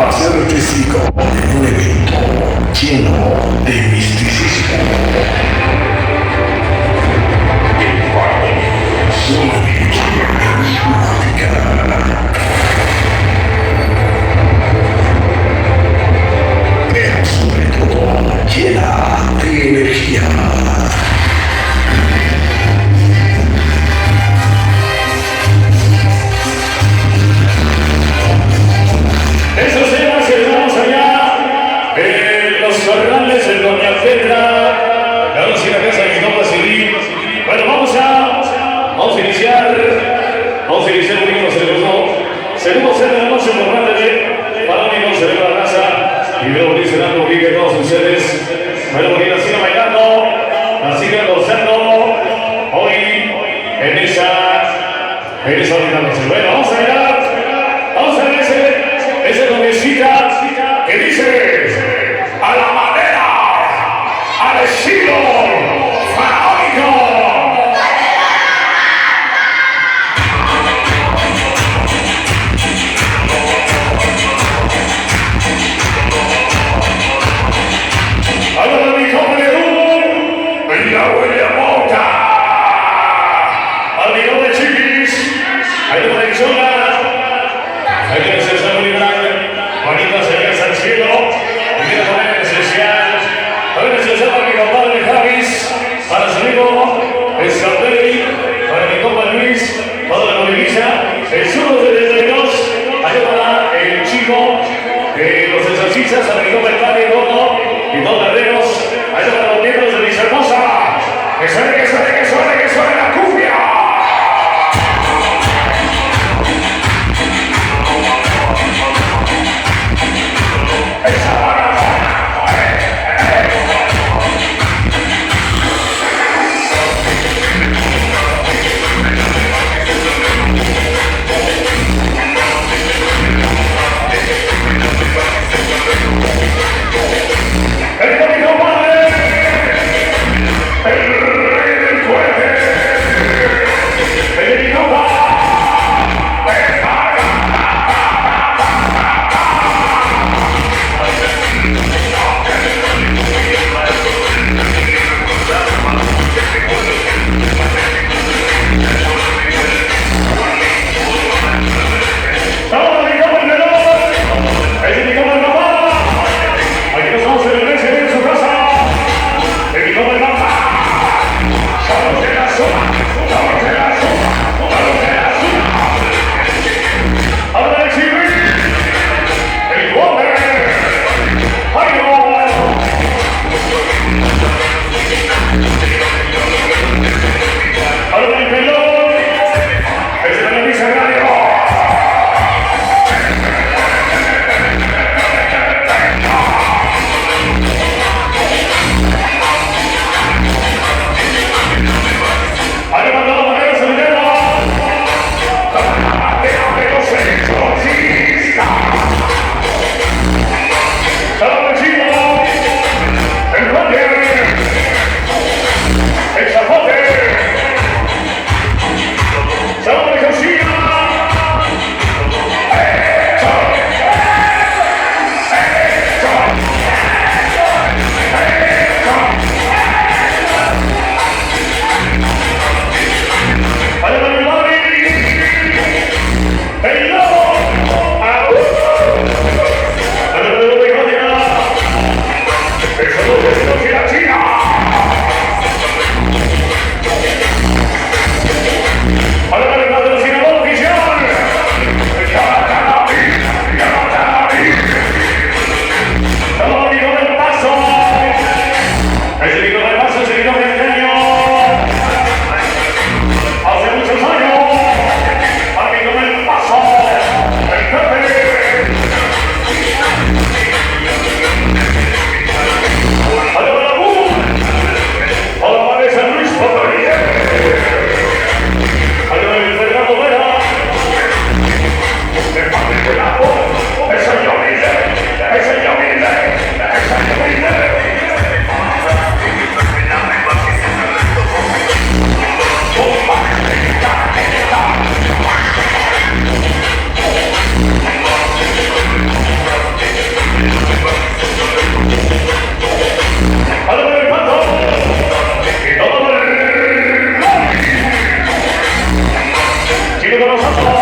a ser testigo de un evento lleno de misticismo. El cual solo pero sobre todo llena de energía. Eso se celebramos allá en los Fernández, en Doña Petra, la noche en la casa de mi compa Civil. Bueno, vamos a iniciar un himno celebrado. Segundo set de la noche por parte de Palomino, celebra la casa. Y luego dice dando que todos ustedes, bueno, porque la siguen bailando, la siguen gozando hoy en esa bonita noche. Bueno, vamos a ver esa noviecita que dice a la manera, al estilo faraónico. Ahora mi compañero, en la huella bota, al millón de chiquis, hay una lección. Hay que necesitar un libro, bonitas señas al cielo, y quiero poner en especial, para mi compadre Javis, para su amigo Escapelli, para mi compa Luis, para la moviliza, el sur de 32, allá para el chico, los exorcistas, para mi compa el padre Gordo, y todos los herreros, allá para los miembros de Villa Hermosa, que suene la cumbia. ¡El Sigue con nosotros.